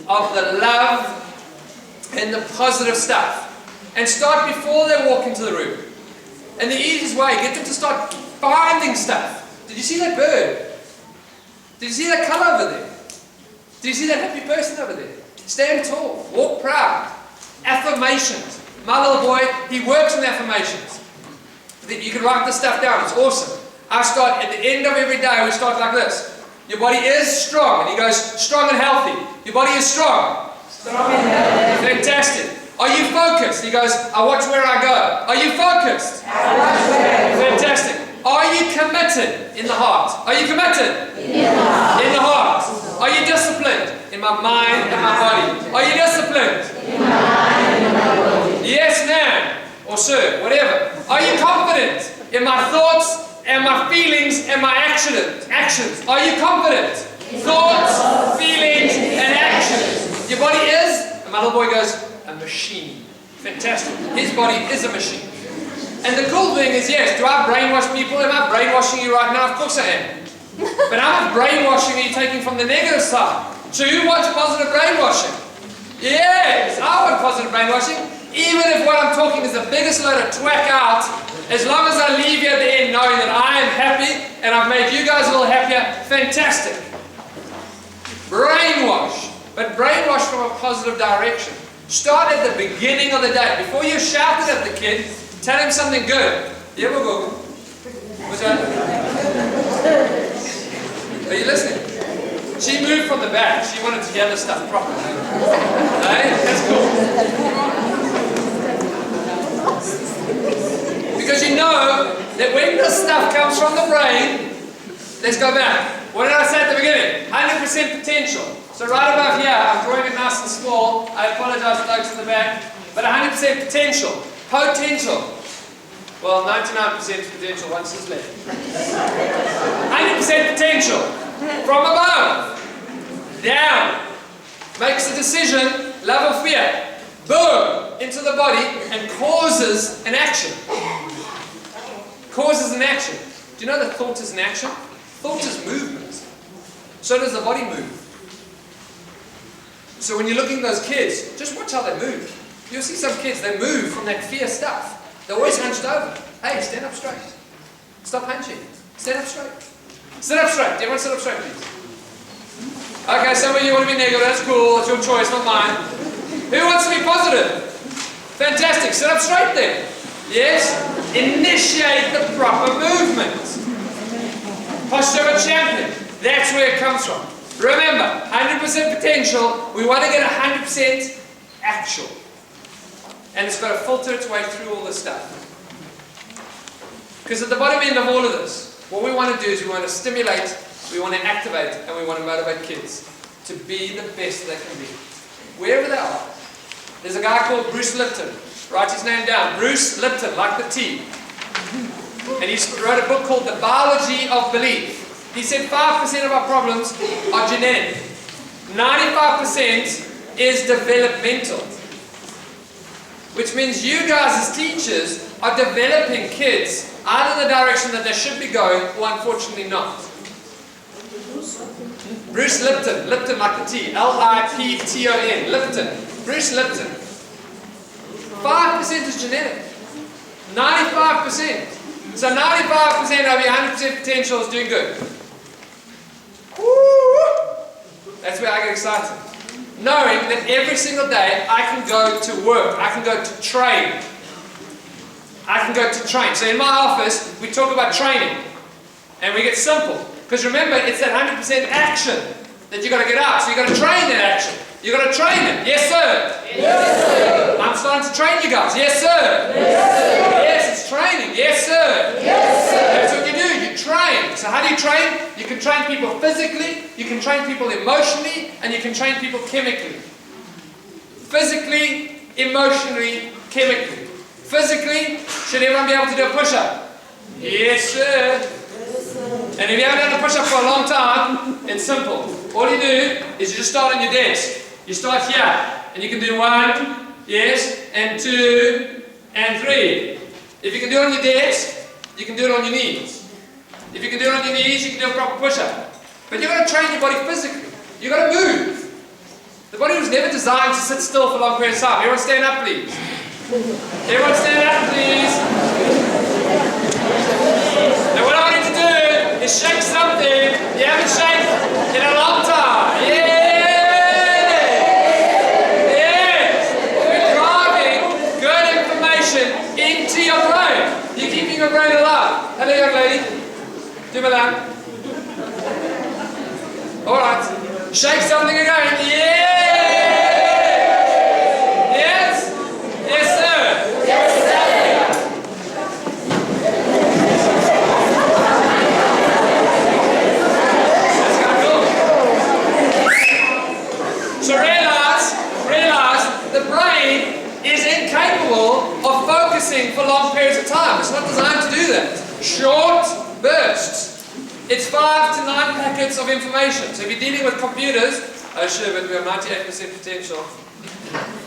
of the love and the positive stuff. And start before they walk into the room. And the easiest way, get them to start finding stuff. Did you see that bird? Did you see that colour over there? Did you see that happy person over there? Stand tall, walk proud. Affirmations. My little boy, he works on affirmations. You can write this stuff down, it's awesome. I start, at the end of every day, we start like this. Your body is strong. And he goes, strong and healthy. Your body is strong. Strong and healthy. Fantastic. Are you focused? He goes, I watch where I go. Are you focused? I watch where I go. Fantastic. Are you committed in the heart? Are you committed? In the heart. In the heart. Are you disciplined? In my mind and my body. Are you disciplined? In my mind and my body. Yes, ma'am. Or sir, whatever. Are you confident in my thoughts and my feelings and my actions? Are you confident? Thoughts, feelings, and actions. Your body is, and my little boy goes, a machine. Fantastic. His body is a machine. And the cool thing is, yes, do I brainwash people? Am I brainwashing you right now? Of course I am. But how much brainwashing are you taking from the negative side? So who wants positive brainwashing? Yes, I want positive brainwashing. Even if what I'm talking is the biggest load of twack out, as long as I leave you at the end knowing that I am happy and I've made you guys a little happier, fantastic. Brainwash, but brainwash from a positive direction. Start at the beginning of the day. Before you shout it at the kid, tell him something good. Yeah, we'll go. What's that? Are you listening? She moved from the back. She wanted to hear the stuff properly. Hey, that's cool. Because you know that when this stuff comes from the brain, let's go back. What did I say at the beginning? 100% potential. So right above here, I'm drawing it nice and small. I apologize for those in the back. But 100% potential. Potential. Well, 99% potential once it's left. 100% potential. From above. Down. Makes a decision. Love or fear. Boom. Into the body and causes an action. Causes an action. Do you know that thought is an action? Thought is movement. So does the body move. So when you're looking at those kids, just watch how they move. You'll see some kids, they move from that fear stuff. They're always hunched over. Hey, stand up straight. Stop hunching. Stand up straight. Sit up straight. Everyone sit up straight, please. Okay, some of you want to be negative. That's cool. It's your choice, not mine. Who wants to be positive? Fantastic. Sit up straight then. Yes? Initiate the proper movement. Posture of a champion. That's where it comes from. Remember, 100% potential. We want to get 100% actual. And it's got to filter its way through all this stuff. Because at the bottom end of all of this, what we want to do is we want to stimulate, we want to activate, and we want to motivate kids to be the best they can be. Wherever they are. There's a guy called Bruce Lipton. Write his name down. Bruce Lipton, like the tea. And he wrote a book called The Biology of Belief. He said 5% of our problems are genetic. 95% is developmental. Which means you guys as teachers are developing kids either in the direction that they should be going or unfortunately not. Bruce Lipton. Lipton like the tea. L-I-P-T-O-N. Lipton. Bruce Lipton. 5% is genetic. 95%. So 95% of your 100% potential is doing good. Woo! That's where I get excited. Knowing that every single day I can go to work, I can go to train. I can go to train. So in my office, we talk about training. And we get simple. Because remember, it's that 100% action that you've got to get out. So you've got to train that action. You've got to train it. Yes, sir? Yes, sir. I'm starting to train you guys. Yes, sir? Yes, sir. Yes, it's training. Yes, sir? Yes, sir. That's what you do. You train. So how do you train? You can train people physically, you can train people emotionally, and you can train people chemically. Physically, emotionally, chemically. Physically, should everyone be able to do a push-up? Yes, sir. And if you haven't done a push-up for a long time, it's simple. All you do is you just start on your desk. You start here, and you can do 1, yes, and 2, and 3. If you can do it on your desk, you can do it on your knees. If you can do it on your knees, you can do a proper push-up. But you've got to train your body physically. You've got to move. The body was never designed to sit still for long periods of time. Everyone stand up, please. Everyone stand up, please. Now what I want you to do is shake something you haven't shaken in a long time. Yes! We're driving good information into your brain. You're keeping your brain alive. Hello, young lady. Do me that. Alright. Shake something again. Yeah! Yes? Yes, sir. Yes, sir. That's kind of cool. So realize the brain is incapable of focusing for long periods of time. It's not designed to do that. Short bursts. It's 5 to 9 packets of information. So if you're dealing with computers, oh sure, but we have 98% potential.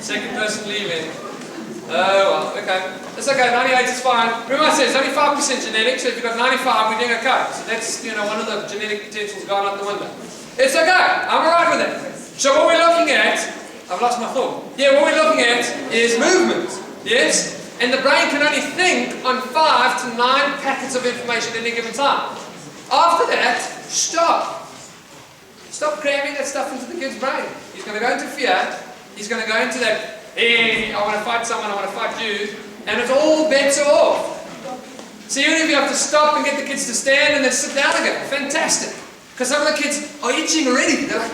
Second person leaving. Oh well, okay. It's okay, 98 is fine. Remember I said it's only 5% genetic, so if you've got 95, we're doing okay. So that's, one of the genetic potentials gone out the window. It's okay, I'm alright with it. So what we're looking at, I've lost my thought. Yeah, what we're looking at is movement. Yes? And the brain can only think on 5 to 9 packets of information at any given time. After that, stop. Stop cramming that stuff into the kid's brain. He's going to go into fear. He's going to go into that, hey, I want to fight someone, I want to fight you. And it's all bets are off. So even if you have to stop and get the kids to stand and then sit down again, fantastic. Because some of the kids are itching already. They're like,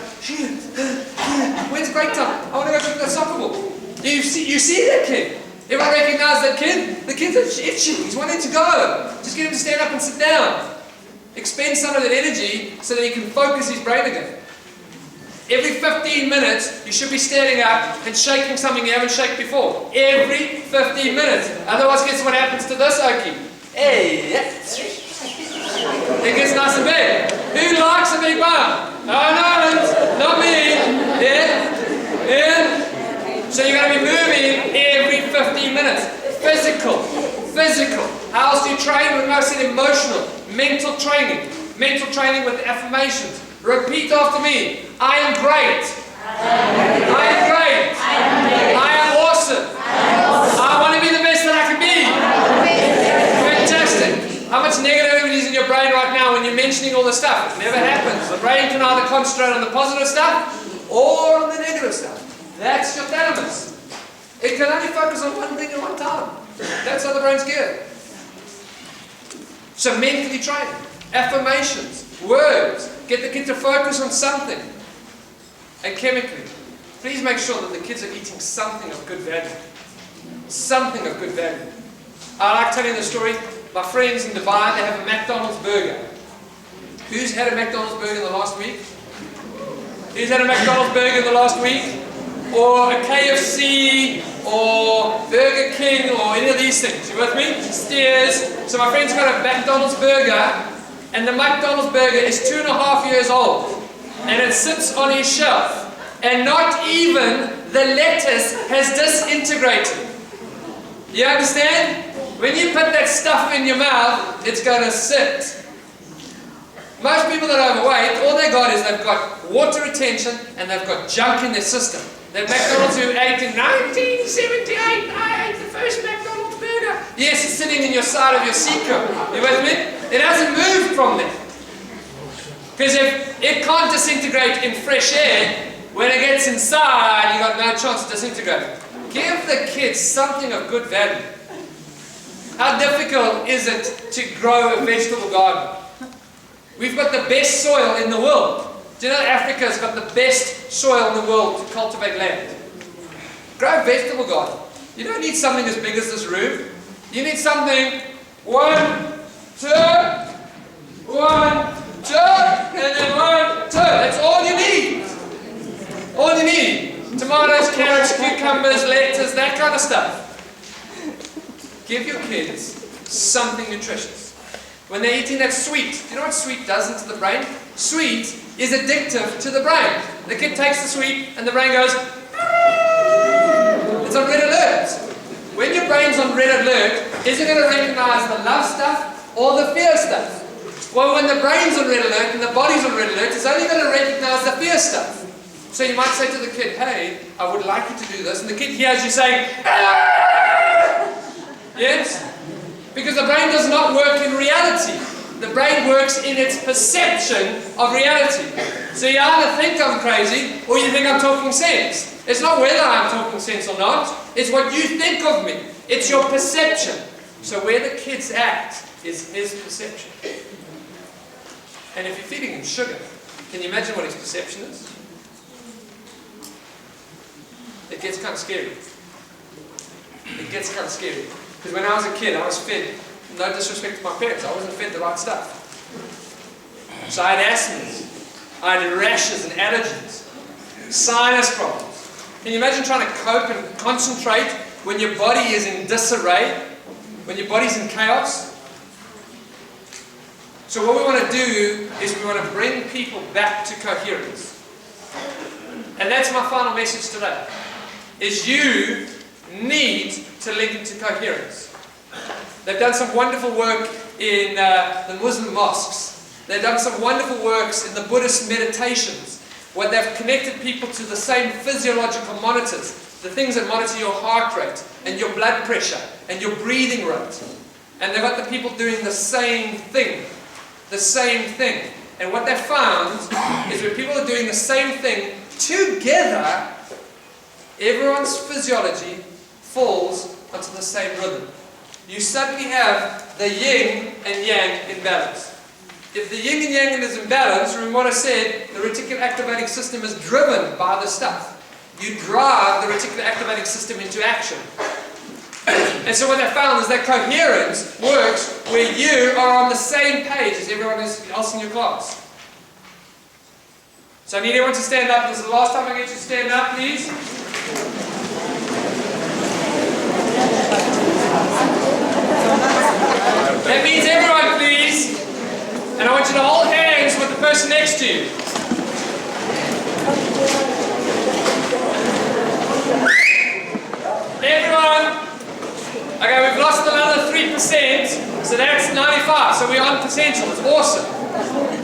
when's break time? I want to go pick that soccer ball. You see that kid. Everyone recognize that kid? The kid's itching. He's wanting to go. Just get him to stand up and sit down. Expend some of that energy so that he can focus his brain again. Every 15 minutes, you should be standing up and shaking something you haven't shaken before. Every 15 minutes. Otherwise, guess what happens to this Okie? Hey, it gets nice and big. Who likes a big bum? Oh no, not me. Yeah? Yeah? So you're going to be moving every 15 minutes. Physical. How else do you train? We're mostly emotional. Mental training. Mental training with affirmations. Repeat after me. I am great. I am great. I am awesome. I want to be the best that I can be. Fantastic. How much negativity is in your brain right now when you're mentioning all this stuff? It never happens. The brain can either concentrate on the positive stuff or on the negative stuff. That's your thalamus. It can only focus on one thing at one time. That's how the brain's geared. So mentally training, affirmations, words, get the kid to focus on something. And chemically, please make sure that the kids are eating something of good value. Something of good value. I like telling the story. My friends in Dubai, they have a McDonald's burger. Who's had a McDonald's burger in the last week? Who's had a McDonald's burger in the last week? Or a KFC, or Burger King, or any of these things. You with me? Steers. So my friend's got a McDonald's burger, and the McDonald's burger is 2.5 years old. And it sits on his shelf. And not even the lettuce has disintegrated. You understand? When you put that stuff in your mouth, it's going to sit. Most people that are overweight, all they got is they've got water retention and they've got junk in their system. That McDonald's who ate in 1978, I ate the first McDonald's burger. Yes, it's sitting in your side of your seat-coat. You with me? It hasn't moved from there. Because if it can't disintegrate in fresh air, when it gets inside, you've got no chance to disintegrate. Give the kids something of good value. How difficult is it to grow a vegetable garden? We've got the best soil in the world. Do you know Africa's got the best soil in the world to cultivate land? Grow a vegetable garden. You don't need something as big as this room. You need something 1, 2, 1, 2, and then 1, 2. That's all you need. All you need. Tomatoes, carrots, cucumbers, lettuce, that kind of stuff. Give your kids something nutritious. When they're eating that sweet, do you know what sweet does into the brain? Sweet is addictive to the brain. The kid takes the sweet and the brain goes, it's on red alert. When your brain's on red alert, is it going to recognize the love stuff or the fear stuff? Well, when the brain's on red alert and the body's on red alert, it's only going to recognize the fear stuff. So you might say to the kid, hey, I would like you to do this. And the kid hears you saying, ah! Yes? Because the brain does not work in reality. The brain works in its perception of reality. So you either think I'm crazy or you think I'm talking sense. It's not whether I'm talking sense or not. It's what you think of me. It's your perception. So where the kid's at is his perception. And if you're feeding him sugar, can you imagine what his perception is? It gets kind of scary. It gets kind of scary. Because when I was a kid, I was fed, no disrespect to my parents, I wasn't fed the right stuff. So I had asthmas, I had rashes and allergies, sinus problems. Can you imagine trying to cope and concentrate when your body is in disarray, when your body's in chaos? So what we want to do is we want to bring people back to coherence. And that's my final message today, is you need to link into coherence. They've done some wonderful work in the Muslim mosques. They've done some wonderful works in the Buddhist meditations, where they've connected people to the same physiological monitors, the things that monitor your heart rate and your blood pressure and your breathing rate. And they've got the people doing the same thing. The same thing. And what they've found is when people are doing the same thing together, everyone's physiology falls onto the same rhythm. You suddenly have the yin and yang in balance. If the yin and yang is in balance, remember what I said, the reticular activating system is driven by the stuff. You drive the reticular activating system into action. And so what they found is that coherence works where you are on the same page as everyone else in your class. So I need everyone to stand up. This is the last time I get you to stand up, please. That means everyone, please. And I want you to hold hands with the person next to you. Everyone. Okay, we've lost another 3%, so that's 95. So we're on potential. It's awesome.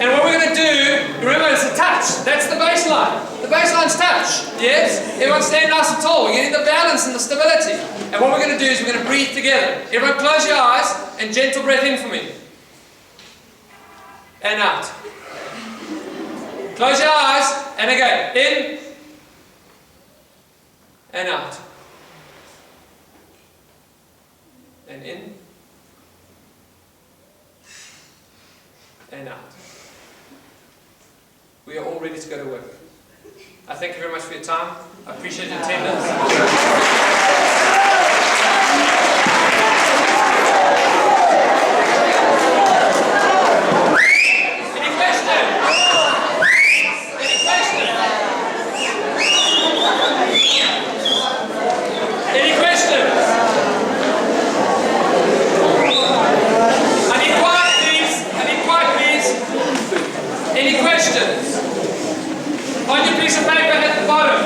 And what we're going to do, remember, it's a touch. That's the baseline. The baseline's touch. Yes? Everyone stand nice and tall. We're getting the balance and the stability. And what we're going to do is we're going to breathe together. Everyone close your eyes and gentle breath in for me. And out. Close your eyes and again. In. And out. And in. And out. We are all ready to go to work. I thank you very much for your time. I appreciate your attendance. Any questions? Any questions? Any questions? I need quiet, please. I need quiet, please. Any questions? On your piece of paper at the bottom,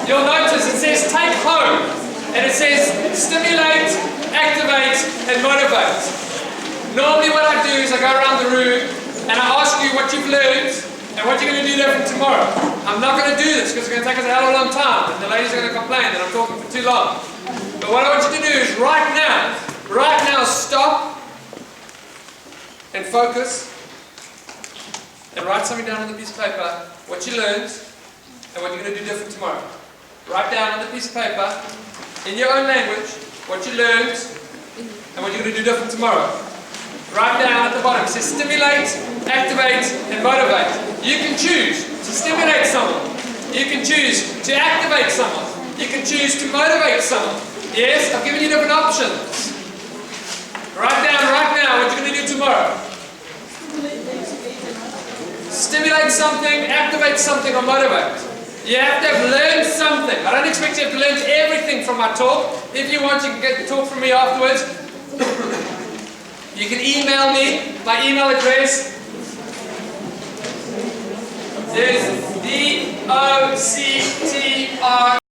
you'll notice it says take home, and it says stimulate, activate, and motivate. Normally what I do is I go around the room and I ask you what you've learned and what you're going to do different tomorrow. I'm not going to do this because it's going to take us a hell of a long time and the ladies are going to complain that I'm talking for too long. But what I want you to do is right now stop and focus and write something down on the piece of paper, what you learned and what you're going to do different tomorrow. Write down on the piece of paper, in your own language, what you learned and what you're going to do different tomorrow. Write down at the bottom, it says stimulate, activate and motivate. You can choose to stimulate someone. You can choose to activate someone. You can choose to motivate someone. Yes, I've given you different options. Write down right now what you're going to do tomorrow. Stimulate something, activate something, or motivate. You have to have learned something. I don't expect you to have learned everything from my talk. If you want, you can get the talk from me afterwards. You can email me. My email address is doctr